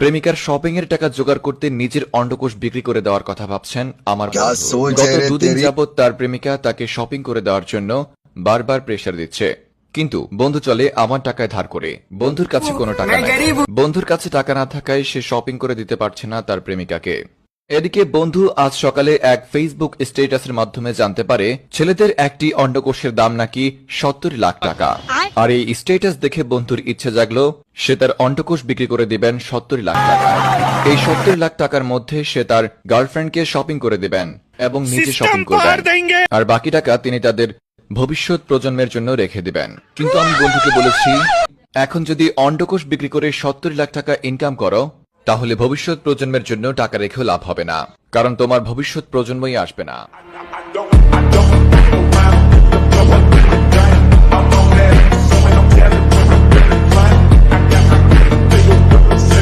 প্রেমিকার শপিং এর টাকা জোগাড় করতে নিজের অন্ডকোষ বিক্রি করে দেওয়ার কথা ভাবছেন আমার বন্ধু। গত 2 দিন যাবৎ তার প্রেমিকা তাকে শপিং করে দেওয়ার জন্য বারবার প্রেসার দিচ্ছে, কিন্তু বন্ধু চলে আমার টাকায় ধার করে। বন্ধুর কাছে কোনো টাকা নেই। বন্ধুর কাছে টাকা না থাকায় সে শপিং করে দিতে পারছে না তার প্রেমিকাকে। এদিকে বন্ধু আজ সকালে এক ফেসবুক স্ট্যাটাসের মাধ্যমে জানতে পারে ছেলেদের একটি অন্ডকোষের দাম নাকি 70 লাখ টাকা। আর এই স্ট্যাটাস দেখে বন্ধুর ইচ্ছে জাগলো সে তার অন্ডকোষ বিক্রি করে দিবেন 70 লাখ টাকা। এই 70 লাখ টাকার মধ্যে সে তার গার্লফ্রেন্ডকে শপিং করে দিবেন এবং নিজে শপিং করবেন, আর বাকি টাকা তিনি তাদের ভবিষ্যৎ প্রজন্মের জন্য রেখে দিবেন। কিন্তু আমি বন্ধুকে বলেছি, এখন যদি অন্ডকোষ বিক্রি করে 70 লাখ টাকা ইনকাম করো তাহলে ভবিষ্যৎ প্রজন্মের জন্য টাকা রেখেও লাভ হবে না, কারণ তোমার ভবিষ্যৎ প্রজন্মই আসবে না।